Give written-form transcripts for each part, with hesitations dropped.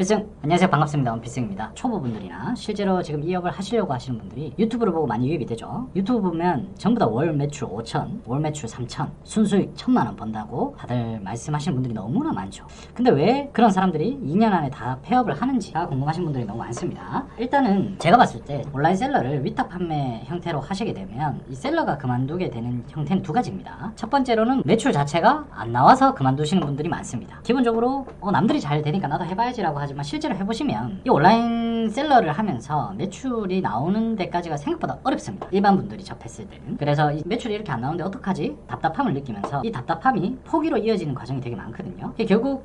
안녕하세요. 반갑습니다. 원필승입니다. 초보분들이나 실제로 지금 이 업을 하시려고 하시는 분들이 유튜브를 보고 많이 유입이 되죠. 유튜브 보면 전부 다 월 매출 5천, 월 매출 3천, 순수익 1,000만원 번다고 다들 말씀하시는 분들이 너무나 많죠. 근데 왜 그런 사람들이 2년 안에 다 폐업을 하는지가 궁금하신 분들이 너무 많습니다. 일단은 제가 봤을 때 온라인 셀러를 위탁 판매 형태로 하시게 되면 이 셀러가 그만두게 되는 형태는 두 가지입니다. 첫 번째로는 매출 자체가 안 나와서 그만두시는 분들이 많습니다. 기본적으로 남들이 잘 되니까 나도 해봐야지라고 하지만 실제로 해보시면 이 온라인 셀러를 하면서 매출이 나오는 데까지가 생각보다 어렵습니다. 일반 분들이 접했을 때는. 그래서 이 매출이 이렇게 안 나오는데 어떡하지? 답답함을 느끼면서 이 답답함이 포기로 이어지는 과정이 되게 많거든요. 결국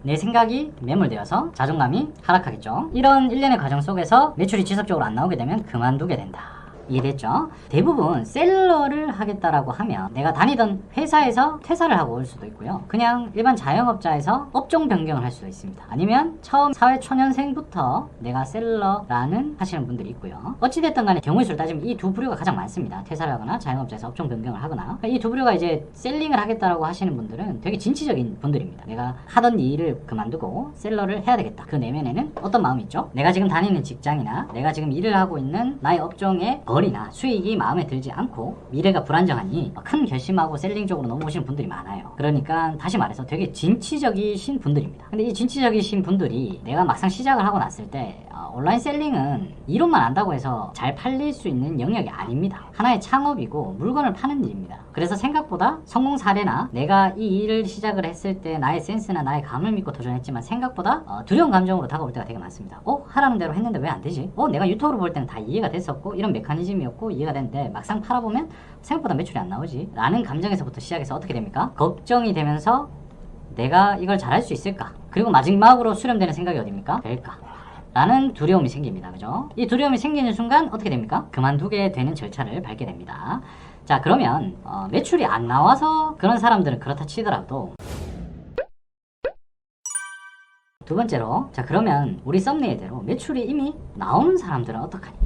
내 생각이 매몰되어서 자존감이 하락하겠죠. 이런 일련의 과정 속에서 매출이 지속적으로 안 나오게 되면 그만두게 된다. 이해됐죠? 대부분 셀러를 하겠다라고 하면 내가 다니던 회사에서 퇴사를 하고 올 수도 있고요. 그냥 일반 자영업자에서 업종 변경을 할 수도 있습니다. 아니면 처음 사회초년생부터 내가 셀러라는 하시는 분들이 있고요. 어찌됐든 간에 경우의 수를 따지면 이 두 부류가 가장 많습니다. 퇴사를 하거나 자영업자에서 업종 변경을 하거나. 이 두 부류가 이제 셀링을 하겠다라고 하시는 분들은 되게 진취적인 분들입니다. 내가 하던 일을 그만두고 셀러를 해야 되겠다. 그 내면에는 어떤 마음이 있죠? 내가 지금 다니는 직장이나 내가 지금 일을 하고 있는 나의 업종의 벌이나 수익이 마음에 들지 않고 미래가 불안정하니 큰 결심하고 셀링 쪽으로 넘어오시는 분들이 많아요. 그러니까 다시 말해서 되게 진취적이신 분들입니다. 근데 이 진취적이신 분들이 내가 막상 시작을 하고 났을 때 온라인 셀링은 이론만 안다고 해서 잘 팔릴 수 있는 영역이 아닙니다. 하나의 창업이고 물건을 파는 일입니다. 그래서 생각보다 성공 사례나 내가 이 일을 시작을 했을 때 나의 센스나 나의 감을 믿고 도전했지만 생각보다 두려운 감정으로 다가올 때가 되게 많습니다. 하라는 대로 했는데 왜 안 되지? 내가 유튜브로 볼 때는 다 이해가 됐었고 이런 메커니즘이었고 이해가 됐는데 막상 팔아보면 생각보다 매출이 안 나오지 라는 감정에서부터 시작해서 어떻게 됩니까? 걱정이 되면서 내가 이걸 잘할 수 있을까? 그리고 마지막으로 수렴되는 생각이 어딥니까? 될까? 라는 두려움이 생깁니다. 그죠? 이 두려움이 생기는 순간 어떻게 됩니까? 그만두게 되는 절차를 밟게 됩니다. 자, 그러면 매출이 안 나와서 그런 사람들은 그렇다 치더라도 두 번째로, 자, 그러면 우리 썸네일대로 매출이 이미 나오는 사람들은 어떡하니?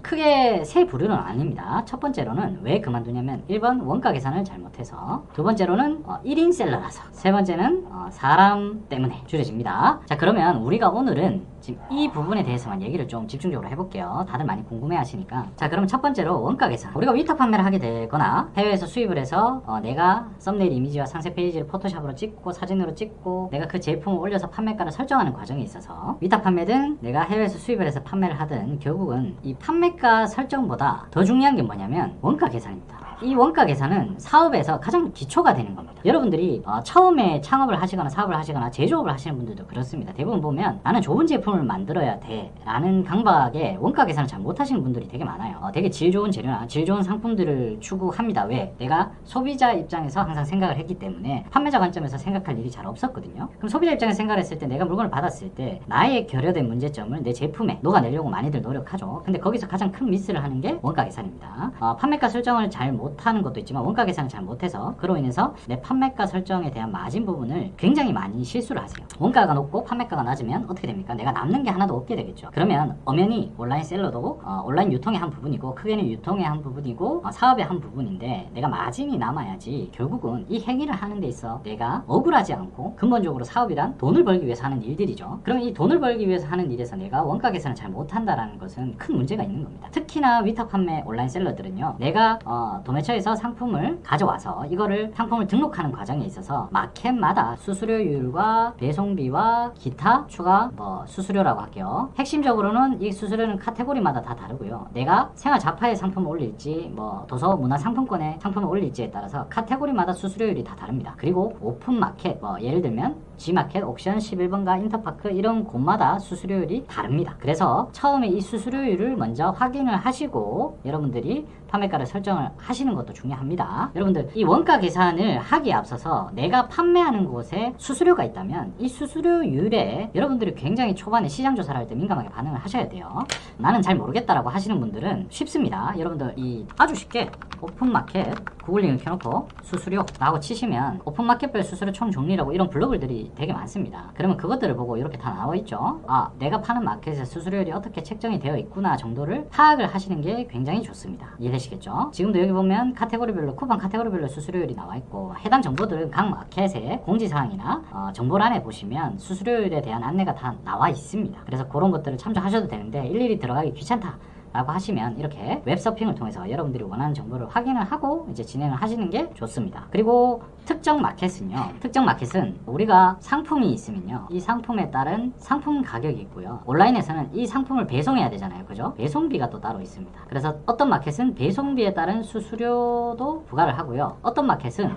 크게 세 부류는 아닙니다. 첫 번째로는 왜 그만두냐면 1번 원가 계산을 잘못해서, 두 번째로는 1인 셀러라서, 세 번째는 사람 때문에 줄여집니다. 자, 그러면 우리가 오늘은 지금 이 부분에 대해서만 얘기를 좀 집중적으로 해볼게요. 다들 많이 궁금해 하시니까. 자, 그럼 첫 번째로 원가 계산. 우리가 위탁 판매를 하게 되거나 해외에서 수입을 해서 내가 썸네일 이미지와 상세 페이지를 포토샵으로 찍고 사진으로 찍고 내가 그 제품을 올려서 판매가를 설정하는 과정에 있어서 위탁 판매든 내가 해외에서 수입을 해서 판매를 하든 결국은 이 판매가 설정보다 더 중요한 게 뭐냐면 원가 계산입니다. 이 원가 계산은 사업에서 가장 기초가 되는 겁니다. 여러분들이 처음에 창업을 하시거나 사업을 하시거나 제조업을 하시는 분들도 그렇습니다. 대부분 보면 나는 좋은 제품을 만들어야 돼 라는 강박에 원가 계산을 잘 못하시는 분들이 되게 많아요. 되게 질 좋은 재료나 질 좋은 상품들을 추구합니다. 왜? 내가 소비자 입장에서 항상 생각을 했기 때문에 판매자 관점에서 생각할 일이 잘 없었거든요. 그럼 소비자 입장에서 생각을 했을 때 내가 물건을 받았을 때 나의 결여된 문제점을 내 제품에 녹아내려고 많이들 노력하죠. 근데 거기서 가장 큰 미스를 하는 게 원가 계산입니다. 판매가 설정을 잘 못하는 것도 있지만 원가 계산을 잘 못해서 그로 인해서 내 판매가 설정에 대한 마진 부분을 굉장히 많이 실수를 하세요. 원가가 높고 판매가가 낮으면 어떻게 됩니까? 내가 남는 게 하나도 없게 되겠죠. 그러면 엄연히 온라인 셀러도 온라인 유통의 한 부분이고 크게는 유통의 한 부분이고 사업의 한 부분인데 내가 마진이 남아야지 결국은 이 행위를 하는 데 있어 내가 억울하지 않고 근본적으로 사업이란 돈을 벌기 위해서 하는 일들이죠. 그럼 이 돈을 벌기 위해서 하는 일에서 내가 원가 계산을 잘 못한다라는 것은 큰 문제가 있는 겁니다. 특히나 위탁 판매 온라인 셀러들은요, 내가 도매처에서 상품을 가져와서 이거를 상품을 등록하는 과정에 있어서 마켓마다 수수료율과 배송비와 기타 추가 수수료라고 할게요. 핵심적으로는 이 수수료는 카테고리마다 다 다르고요. 내가 생활 잡화의 상품을 올릴지 도서 문화 상품권의 상품을 올릴지에 따라서 카테고리마다 수수료율이 다 다릅니다. 그리고 오픈 마켓 예를 들면 G마켓, 옥션, 11번가, 인터파크 이런 곳마다 수수료율이 다릅니다. 그래서 처음에 이 수수료율을 먼저 확인을 하시고 여러분들이 판매가를 설정을 하시는 것도 중요합니다. 여러분들 이 원가 계산을 하기에 앞서서 내가 판매하는 곳에 수수료가 있다면 이 수수료율에 여러분들이 굉장히 초반에 시장 조사를 할 때 민감하게 반응을 하셔야 돼요. 나는 잘 모르겠다라고 하시는 분들은 쉽습니다. 여러분들 아주 쉽게 오픈마켓 구글링을 켜놓고 수수료라고 치시면 오픈마켓별 수수료 총 정리라고 이런 블로그들이 되게 많습니다. 그러면 그것들을 보고 이렇게 다 나와 있죠. 아, 내가 파는 마켓에 수수료율이 어떻게 책정이 되어 있구나 정도를 파악을 하시는 게 굉장히 좋습니다. 이해되시겠죠? 지금도 여기 보면 카테고리별로 쿠팡 카테고리별로 수수료율이 나와 있고, 해당 정보들은 각 마켓의 공지사항이나 정보란에 보시면 수수료율에 대한 안내가 다 나와 있습니다. 그래서 그런 것들을 참조하셔도 되는데 일일이 들어가기 귀찮다 라고 하시면 이렇게 웹서핑을 통해서 여러분들이 원하는 정보를 확인을 하고 이제 진행을 하시는 게 좋습니다. 그리고 특정 마켓은 우리가 상품이 있으면요, 이 상품에 따른 상품 가격이 있고요, 온라인에서는 이 상품을 배송해야 되잖아요, 그죠? 배송비가 또 따로 있습니다. 그래서 어떤 마켓은 배송비에 따른 수수료도 부과를 하고요, 어떤 마켓은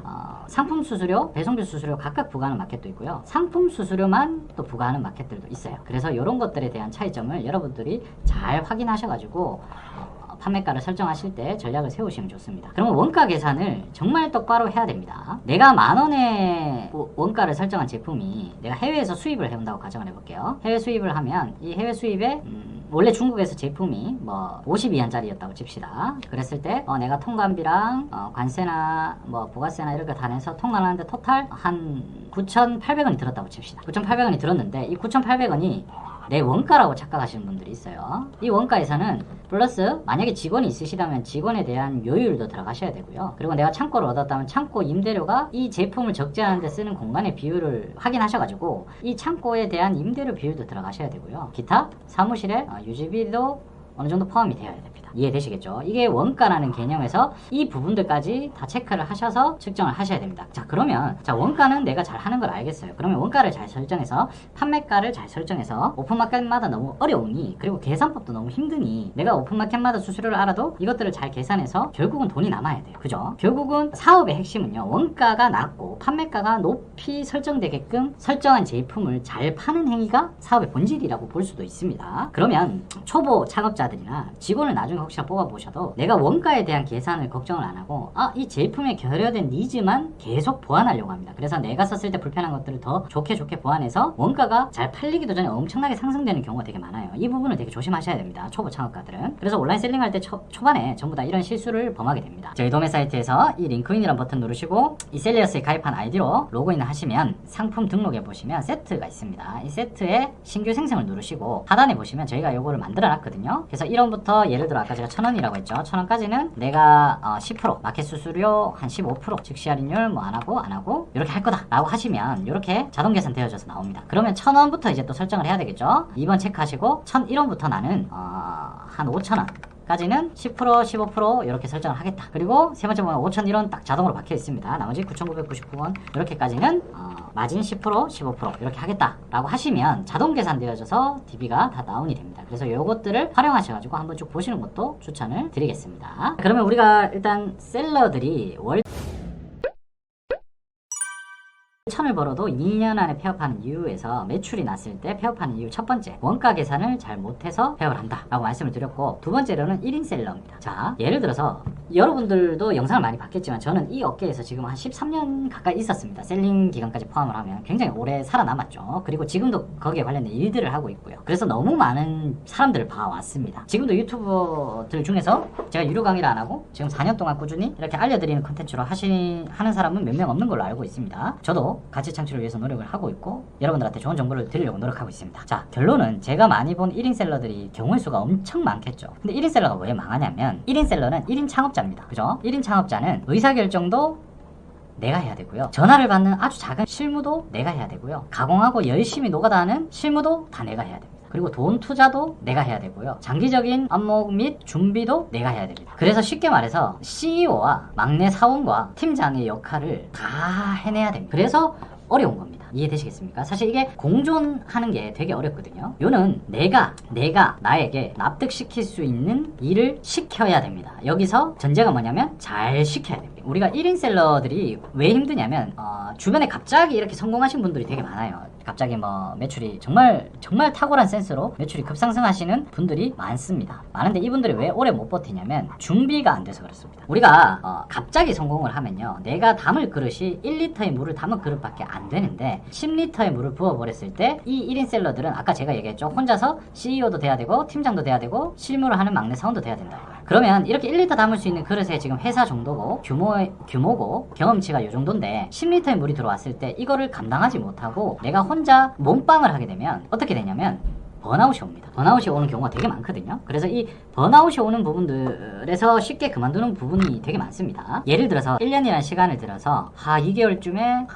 상품 수수료, 배송비 수수료 각각 부과하는 마켓도 있고요, 상품 수수료만 또 부과하는 마켓들도 있어요. 그래서 이런 것들에 대한 차이점을 여러분들이 잘 확인하셔가지고 판매가를 설정하실 때 전략을 세우시면 좋습니다. 그러면 원가 계산을 정말 똑바로 해야 됩니다. 내가 10,000원의 원가를 설정한 제품이 내가 해외에서 수입을 해온다고 가정을 해볼게요. 해외 수입을 하면 이 해외 수입에 원래 중국에서 제품이 뭐 52원짜리였다고 칩시다. 그랬을 때 내가 통관비랑 관세나 뭐 부가세나 이런 거 다 내서 통관하는데 토탈 한 9,800원이 들었다고 칩시다. 9,800원이 들었는데 이 9,800원이 내 원가라고 착각하시는 분들이 있어요. 이 원가에서는 플러스 만약에 직원이 있으시다면 직원에 대한 요율도 들어가셔야 되고요. 그리고 내가 창고를 얻었다면 창고 임대료가 이 제품을 적재하는 데 쓰는 공간의 비율을 확인하셔가지고 이 창고에 대한 임대료 비율도 들어가셔야 되고요. 기타 사무실의 유지비도 어느 정도 포함이 되어야 됩니다. 이해되시겠죠? 이게 원가라는 개념에서 이 부분들까지 다 체크를 하셔서 측정을 하셔야 됩니다. 자, 그러면 원가는 내가 잘 하는 걸 알겠어요. 그러면 원가를 잘 설정해서 판매가를 잘 설정해서 오픈마켓마다 너무 어려우니, 그리고 계산법도 너무 힘드니 내가 오픈마켓마다 수수료를 알아도 이것들을 잘 계산해서 결국은 돈이 남아야 돼요. 그죠? 결국은 사업의 핵심은요, 원가가 낮고 판매가가 높이 설정되게끔 설정한 제품을 잘 파는 행위가 사업의 본질이라고 볼 수도 있습니다. 그러면 초보 창업자들이나 직원을 나중에 혹시나 뽑아보셔도 내가 원가에 대한 계산을 걱정을 안 하고 이 제품에 결여된 니즈만 계속 보완하려고 합니다. 그래서 내가 썼을 때 불편한 것들을 더 좋게 보완해서 원가가 잘 팔리기도 전에 엄청나게 상승되는 경우가 되게 많아요. 이 부분을 되게 조심하셔야 됩니다, 초보 창업가들은. 그래서 온라인 셀링할 때 초반에 전부 다 이런 실수를 범하게 됩니다. 저희 도매 사이트에서 이 링크인이라는 버튼 누르시고 이 셀리어스에 가입한 아이디로 로그인을 하시면 상품 등록에 보시면 세트가 있습니다. 이 세트에 신규 생성을 누르시고 하단에 보시면 저희가 요거를 만들어 놨거든요. 그래서 1원부터 예를 들어 아까 제가 1,000원이라고 했죠. 1,000원까지는 내가 10% 마켓 수수료 한 15% 즉시 할인율 뭐 안하고 이렇게 할 거다 라고 하시면 이렇게 자동 계산 되어져서 나옵니다. 그러면 1,000원부터 이제 또 설정을 해야 되겠죠. 2번 체크하시고 1,001원부터 나는 한 5,000원 까지는 10% 15% 이렇게 설정을 하겠다. 그리고 세 번째 보면 5,001원 딱 자동으로 박혀 있습니다. 나머지 9,999원 이렇게까지는 마진 10% 15% 이렇게 하겠다 라고 하시면 자동 계산되어져서 DB가 다 다운이 됩니다. 그래서 요것들을 활용하셔가지고 한번 쭉 보시는 것도 추천을 드리겠습니다. 그러면 우리가 일단 셀러들이 월 1,000을 벌어도 2년 안에 폐업하는 이유에서 매출이 났을 때 폐업하는 이유 첫 번째, 원가 계산을 잘 못해서 폐업을 한다 라고 말씀을 드렸고, 두 번째로는 1인 셀러입니다. 자, 예를 들어서 여러분들도 영상을 많이 봤겠지만 저는 이 업계에서 지금 한 13년 가까이 있었습니다. 셀링 기간까지 포함을 하면 굉장히 오래 살아남았죠. 그리고 지금도 거기에 관련된 일들을 하고 있고요. 그래서 너무 많은 사람들을 봐왔습니다. 지금도 유튜버들 중에서 제가 유료 강의를 안 하고 지금 4년 동안 꾸준히 이렇게 알려드리는 콘텐츠로 하는 사람은 몇 명 없는 걸로 알고 있습니다. 저도 가치 창출을 위해서 노력을 하고 있고 여러분들한테 좋은 정보를 드리려고 노력하고 있습니다. 자, 결론은 제가 많이 본 1인 셀러들이 경우의 수가 엄청 많겠죠. 근데 1인 셀러가 왜 망하냐면 1인 셀러는 1인 창업자입니다. 그죠? 1인 창업자는 의사결정도 내가 해야 되고요. 전화를 받는 아주 작은 실무도 내가 해야 되고요. 가공하고 열심히 노가다 하는 실무도 다 내가 해야 됩니다. 그리고 돈 투자도 내가 해야 되고요. 장기적인 안목 및 준비도 내가 해야 됩니다. 그래서 쉽게 말해서 CEO와 막내 사원과 팀장의 역할을 다 해내야 됩니다. 그래서 어려운 겁니다. 이해되시겠습니까? 사실 이게 공존하는 게 되게 어렵거든요. 요는 내가 나에게 납득시킬 수 있는 일을 시켜야 됩니다. 여기서 전제가 뭐냐면 잘 시켜야 됩니다. 우리가 1인 셀러들이 왜 힘드냐면 주변에 갑자기 이렇게 성공하신 분들이 되게 많아요. 갑자기 뭐 매출이 정말 탁월한 센스로 매출이 급상승하시는 분들이 많습니다. 많은데 이분들이 왜 오래 못 버티냐면 준비가 안 돼서 그렇습니다. 우리가 갑자기 성공을 하면요, 내가 담을 그릇이 1리터의 물을 담은 그릇밖에 안 되는데 10리터의 물을 부어버렸을 때 이 1인 셀러들은 아까 제가 얘기했죠. 혼자서 CEO도 돼야 되고 팀장도 돼야 되고 실무를 하는 막내 사원도 돼야 된다. 그러면 이렇게 1리터 담을 수 있는 그릇에 지금 회사 정도고 규모 규모고 경험치가 요 정도인데 10리터의 물이 들어왔을 때 이거를 감당하지 못하고 내가 혼자 몸빵을 하게 되면 어떻게 되냐면 번아웃이 옵니다. 번아웃이 오는 경우가 되게 많거든요. 그래서 이 번아웃이 오는 부분들에서 쉽게 그만두는 부분이 되게 많습니다. 예를 들어서 1년이라는 시간을 들어서 2개월쯤에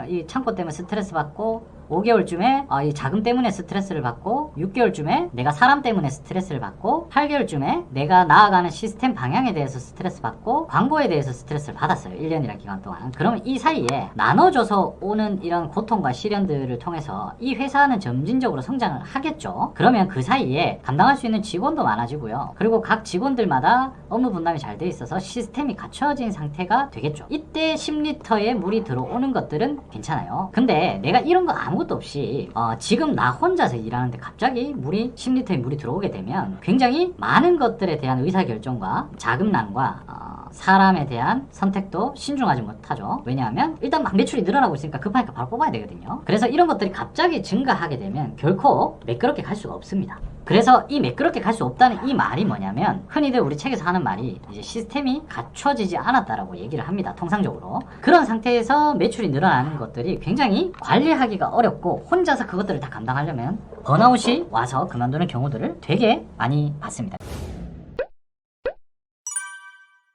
이 창고 때문에 스트레스 받고 5개월쯤에 이 자금 때문에 스트레스를 받고 6개월쯤에 내가 사람 때문에 스트레스를 받고 8개월쯤에 내가 나아가는 시스템 방향에 대해서 스트레스 받고 광고에 대해서 스트레스를 받았어요. 1년이라는 기간 동안. 그러면 이 사이에 나눠줘서 오는 이런 고통과 시련들을 통해서 이 회사는 점진적으로 성장을 하겠죠. 그러면 그 사이에 감당할 수 있는 직원도 많아지고요. 그리고 각 직원들마다 업무 분담이 잘 돼 있어서 시스템이 갖춰진 상태가 되겠죠. 이때 10리터의 물이 들어오는 것들은 괜찮아요. 근데 내가 이런 거 아무것도 없이 지금 나 혼자서 일하는데 갑자기 10리터의 물이 들어오게 되면 굉장히 많은 것들에 대한 의사결정과 자금난과 사람에 대한 선택도 신중하지 못하죠. 왜냐하면 일단 막 매출이 늘어나고 있으니까 급하니까 바로 뽑아야 되거든요. 그래서 이런 것들이 갑자기 증가하게 되면 결코 매끄럽게 갈 수가 없습니다. 그래서 이 매끄럽게 갈 수 없다는 이 말이 뭐냐면 흔히들 우리 책에서 하는 말이 이제 시스템이 갖춰지지 않았다라고 얘기를 합니다. 통상적으로. 그런 상태에서 매출이 늘어나는 것들이 굉장히 관리하기가 어렵고 혼자서 그것들을 다 감당하려면 번아웃이 와서 그만두는 경우들을 되게 많이 봤습니다.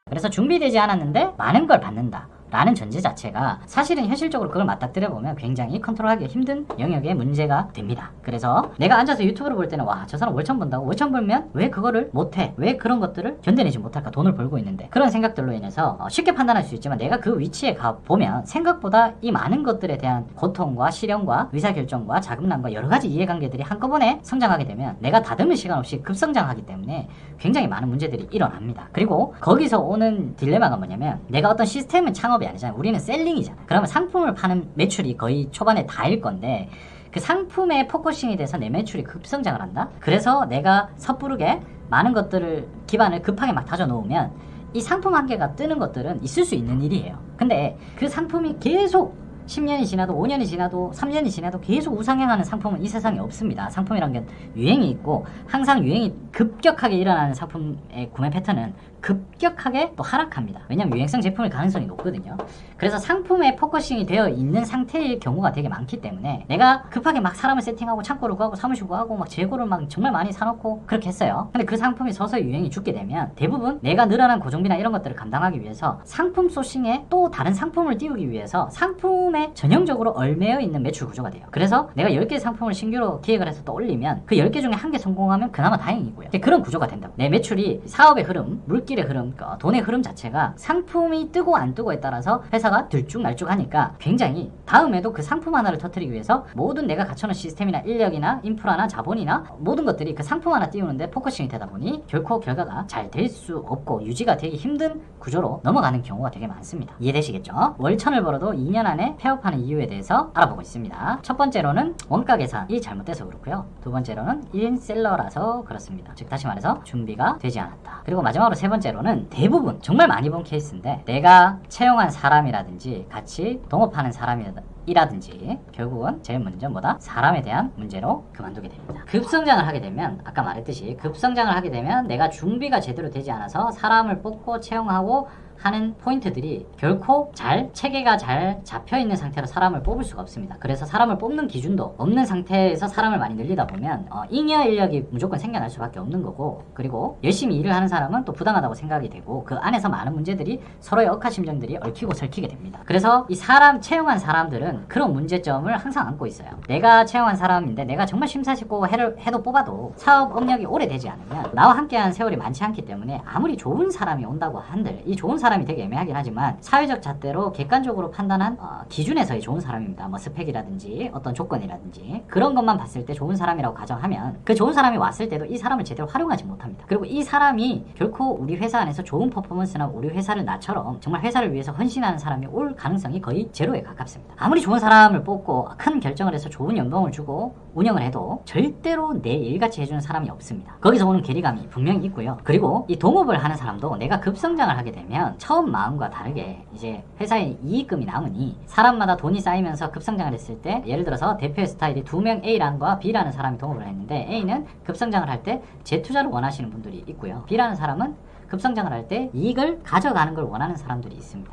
그래서 준비되지 않았는데 많은 걸 받는다 라는 전제 자체가 사실은 현실적으로 그걸 맞닥뜨려 보면 굉장히 컨트롤하기 힘든 영역의 문제가 됩니다. 그래서 내가 앉아서 유튜브를 볼 때는 와, 저 사람 월천 번다고? 월천 벌면 왜 그거를 못해? 왜 그런 것들을 견뎌내지 못할까? 돈을 벌고 있는데. 그런 생각들로 인해서 쉽게 판단할 수 있지만 내가 그 위치에 가보면 생각보다 이 많은 것들에 대한 고통과 시련과 의사결정과 자금난과 여러가지 이해관계들이 한꺼번에 성장하게 되면 내가 다듬을 시간 없이 급성장하기 때문에 굉장히 많은 문제들이 일어납니다. 그리고 거기서 오는 딜레마가 뭐냐면 내가 어떤 시스템은 창업이 아니잖아요. 우리는 셀링이잖아. 그러면 상품을 파는 매출이 거의 초반에 다일 건데 그 상품에 포커싱이 돼서 내 매출이 급성장을 한다? 그래서 내가 섣부르게 많은 것들을 기반을 급하게 막 다져 놓으면 이 상품 한 개가 뜨는 것들은 있을 수 있는 일이에요. 근데 그 상품이 계속 10년이 지나도 5년이 지나도 3년이 지나도 계속 우상향하는 상품은 이 세상에 없습니다. 상품이란 게 유행이 있고 항상 유행이 급격하게 일어나는 상품의 구매 패턴은 급격하게 또 하락합니다. 왜냐면 유행성 제품일 가능성이 높거든요. 그래서 상품에 포커싱이 되어 있는 상태일 경우가 되게 많기 때문에 내가 급하게 막 사람을 세팅하고 창고를 구하고 사무실 구하고 막 재고를 막 정말 많이 사놓고 그렇게 했어요. 근데 그 상품이 서서히 유행이 죽게 되면 대부분 내가 늘어난 고정비나 이런 것들을 감당하기 위해서 상품 소싱에 또 다른 상품을 띄우기 위해서 상품에 전형적으로 얼매여 있는 매출 구조가 돼요. 그래서 내가 10개 상품을 신규로 기획을 해서 또 올리면 그 10개 중에 한 개 성공하면 그나마 다행이고요. 그런 구조가 된다고. 내 매출이 사업의 흐름, 물길의 흐름, 돈의 흐름 자체가 상품이 뜨고 안 뜨고에 따라서 회사가 들쭉날쭉하니까 굉장히 다음에도 그 상품 하나를 터뜨리기 위해서 모든 내가 갖춰놓은 시스템이나 인력이나 인프라나 자본이나 모든 것들이 그 상품 하나 띄우는데 포커싱이 되다 보니 결코 결과가 잘 될 수 없고 유지가 되기 힘든 구조로 넘어가는 경우가 되게 많습니다. 이해되시겠죠? 월천을 벌어도 2년 안에 폐업하는 이유에 대해서 알아보고 있습니다. 첫 번째로는 원가 계산이 잘못돼서 그렇고요. 두 번째로는 1인 셀러라서 그렇습니다. 즉 다시 말해서 준비가 되지 않았다. 그리고 마지막으로 세 번째로는 대부분 정말 많이 본 케이스인데 내가 채용한 사람이라든지 같이 동업하는 사람이라든지 결국은 제일 먼저 뭐다? 사람에 대한 문제로 그만두게 됩니다. 급성장을 하게 되면 아까 말했듯이 급성장을 하게 되면 내가 준비가 제대로 되지 않아서 사람을 뽑고 채용하고 하는 포인트들이 결코 체계가 잘 잡혀있는 상태로 사람을 뽑을 수가 없습니다. 그래서 사람을 뽑는 기준도 없는 상태에서 사람을 많이 늘리다 보면 잉여 인력이 무조건 생겨날 수밖에 없는 거고 그리고 열심히 일을 하는 사람은 또 부당하다고 생각이 되고 그 안에서 많은 문제들이 서로의 억하심정들이 얽히고 설키게 됩니다. 그래서 이 채용한 사람들은 그런 문제점을 항상 안고 있어요. 내가 채용한 사람인데 내가 정말 심사숙고 해도 뽑아도 사업 업력이 오래되지 않으면 나와 함께한 세월이 많지 않기 때문에 아무리 좋은 사람이 온다고 한들 이 좋은 사람이 되게 애매하긴 하지만 사회적 잣대로 객관적으로 판단한 기준에서의 좋은 사람입니다. 뭐 스펙이라든지 어떤 조건이라든지 그런 것만 봤을 때 좋은 사람이라고 가정하면 그 좋은 사람이 왔을 때도 이 사람을 제대로 활용하지 못합니다. 그리고 이 사람이 결코 우리 회사 안에서 좋은 퍼포먼스나 우리 회사를 나처럼 정말 회사를 위해서 헌신하는 사람이 올 가능성이 거의 제로에 가깝습니다. 아무리 좋은 사람을 뽑고 큰 결정을 해서 좋은 연봉을 주고 운영을 해도 절대로 내 일같이 해주는 사람이 없습니다. 거기서 오는 괴리감이 분명히 있고요. 그리고 이 동업을 하는 사람도 내가 급성장을 하게 되면 처음 마음과 다르게 이제 회사에 이익금이 남으니 사람마다 돈이 쌓이면서 급성장을 했을 때 예를 들어서 대표의 스타일이 2명 A란과 B라는 사람이 동업을 했는데 A는 급성장을 할 때 재투자를 원하시는 분들이 있고요. B라는 사람은 급성장을 할 때 이익을 가져가는 걸 원하는 사람들이 있습니다.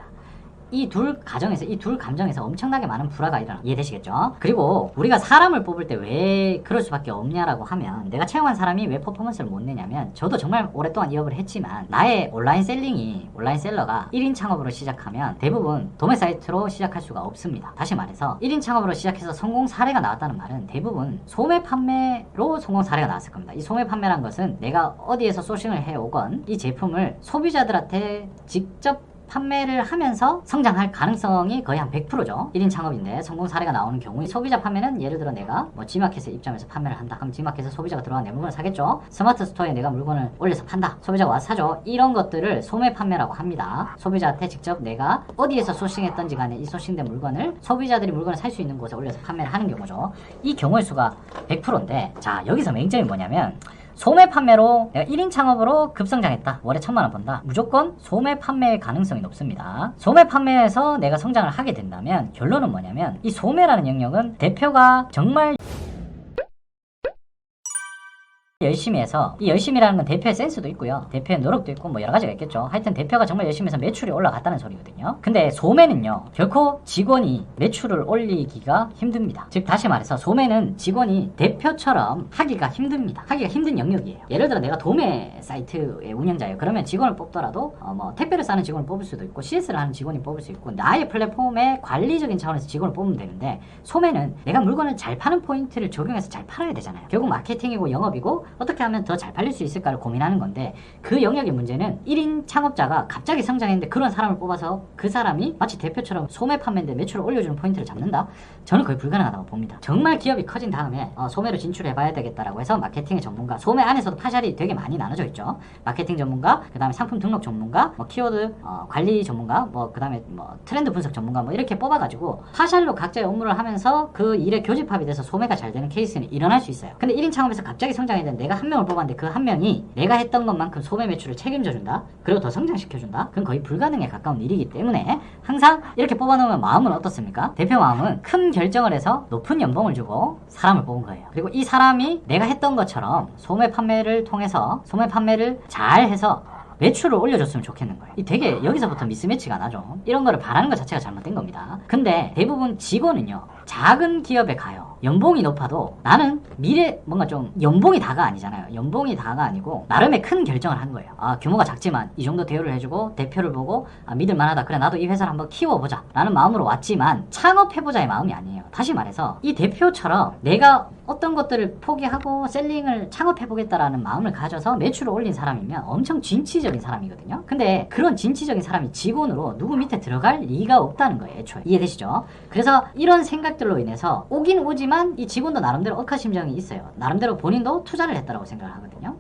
이 둘 가정에서 이 둘 감정에서 엄청나게 많은 불화가 일어나. 이해되시겠죠? 그리고 우리가 사람을 뽑을 때 왜 그럴 수밖에 없냐라고 하면 내가 채용한 사람이 왜 퍼포먼스를 못 내냐면 저도 정말 오랫동안 이업을 했지만 나의 온라인 셀러가 1인 창업으로 시작하면 대부분 도매 사이트로 시작할 수가 없습니다. 다시 말해서 1인 창업으로 시작해서 성공 사례가 나왔다는 말은 대부분 소매 판매로 성공 사례가 나왔을 겁니다. 이 소매 판매란 것은 내가 어디에서 소싱을 해오건 이 제품을 소비자들한테 직접 판매를 하면서 성장할 가능성이 거의 한 100%죠. 1인 창업인데 성공 사례가 나오는 경우에 소비자 판매는 예를 들어 내가 뭐 G마켓에 입점해서 판매를 한다. 그럼 G마켓에 소비자가 들어와 내 물건을 사겠죠. 스마트 스토어에 내가 물건을 올려서 판다. 소비자가 와서 사죠. 이런 것들을 소매 판매라고 합니다. 소비자한테 직접 내가 어디에서 소싱했던지 간에 이 소싱된 물건을 소비자들이 물건을 살 수 있는 곳에 올려서 판매를 하는 경우죠. 이 경우의 수가 100%인데 자 여기서 맹점이 뭐냐면 소매 판매로 내가 1인 창업으로 급성장했다. 월에 1000만원 번다. 무조건 소매 판매의 가능성이 높습니다. 소매 판매에서 내가 성장을 하게 된다면 결론은 뭐냐면 이 소매라는 영역은 대표가 정말 열심히 해서 이 열심히라는 건 대표의 센스도 있고요. 대표의 노력도 있고 뭐 여러 가지가 있겠죠. 하여튼 대표가 정말 열심히 해서 매출이 올라갔다는 소리거든요. 근데 소매는요. 결코 직원이 매출을 올리기가 힘듭니다. 즉 다시 말해서 소매는 직원이 대표처럼 하기가 힘듭니다. 하기가 힘든 영역이에요. 예를 들어 내가 도매 사이트의 운영자예요. 그러면 직원을 뽑더라도 뭐 택배를 싸는 직원을 뽑을 수도 있고 CS를 하는 직원이 뽑을 수 있고 나의 플랫폼의 관리적인 차원에서 직원을 뽑으면 되는데 소매는 내가 물건을 잘 파는 포인트를 적용해서 잘 팔아야 되잖아요. 결국 마케팅이고 영업이고 어떻게 하면 더 잘 팔릴 수 있을까를 고민하는 건데 그 영역의 문제는 1인 창업자가 갑자기 성장했는데 그런 사람을 뽑아서 그 사람이 마치 대표처럼 소매 판매인데 매출을 올려주는 포인트를 잡는다? 저는 거의 불가능하다고 봅니다. 정말 기업이 커진 다음에 소매로 진출해봐야 되겠다라고 해서 마케팅의 전문가, 소매 안에서도 파샬이 되게 많이 나눠져 있죠. 마케팅 전문가, 그 다음에 상품 등록 전문가, 뭐 키워드 관리 전문가, 뭐 그 다음에 뭐 트렌드 분석 전문가 뭐 이렇게 뽑아가지고 파샬로 각자의 업무를 하면서 그 일에 교집합이 돼서 소매가 잘 되는 케이스는 일어날 수 있어요. 근데 1인 창업에서 갑자기 성장했는데 내가 한 명을 뽑았는데 그 한 명이 내가 했던 것만큼 소매 매출을 책임져준다? 그리고 더 성장시켜준다? 그건 거의 불가능에 가까운 일이기 때문에 항상 이렇게 뽑아놓으면 마음은 어떻습니까? 대표 마음은 큰 결정을 해서 높은 연봉을 주고 사람을 뽑은 거예요. 그리고 이 사람이 내가 했던 것처럼 소매 판매를 통해서 소매 판매를 잘 해서 매출을 올려줬으면 좋겠는 거예요. 이 되게 여기서부터 미스매치가 나죠. 이런 거를 바라는 것 자체가 잘못된 겁니다. 근데 대부분 직원은요. 작은 기업에 가요. 연봉이 높아도 나는 뭔가 좀 연봉이 다가 아니잖아요. 연봉이 다가 아니고 나름의 큰 결정을 한 거예요. 규모가 작지만 이 정도 대우를 해주고 대표를 보고 믿을만하다. 그래 나도 이 회사를 한번 키워보자 라는 마음으로 왔지만 창업해보자의 마음이 아니에요. 다시 말해서 이 대표처럼 내가 어떤 것들을 포기하고 셀링을 창업해보겠다라는 마음을 가져서 매출을 올린 사람이면 엄청 진취적인 사람이거든요. 근데 그런 진취적인 사람이 직원으로 누구 밑에 들어갈 리가 없다는 거예요. 애초에. 이해되시죠? 그래서 이런 생각들로 인해서 오긴 오지만 이 직원도 나름대로 억하심정이 있어요. 나름대로 본인도 투자를 했다라고 생각을 하거든요.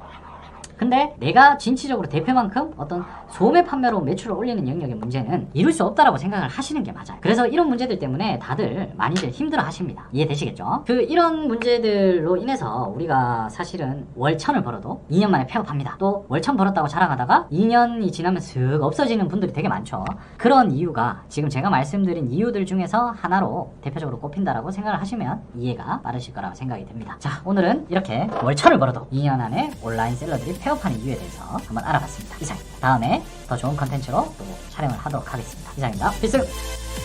근데 내가 진취적으로 대표만큼 어떤 소매 판매로 매출을 올리는 영역의 문제는 이룰 수 없다라고 생각을 하시는 게 맞아요. 그래서 이런 문제들 때문에 다들 많이들 힘들어 하십니다. 이해되시겠죠? 이런 문제들로 인해서 우리가 사실은 월 1000을 벌어도 2년 만에 폐업합니다. 또 월 1000 벌었다고 자랑하다가 2년이 지나면 슥 없어지는 분들이 되게 많죠. 그런 이유가 지금 제가 말씀드린 이유들 중에서 하나로 대표적으로 꼽힌다라고 생각을 하시면 이해가 빠르실 거라고 생각이 됩니다. 자, 오늘은 이렇게 월 1000을 벌어도 2년 안에 온라인 셀러들이 폐업하는 이유에 대해서 한번 알아봤습니다. 이상입니다. 다음에 더 좋은 컨텐츠로 또 촬영을 하도록 하겠습니다. 이상입니다. 필승!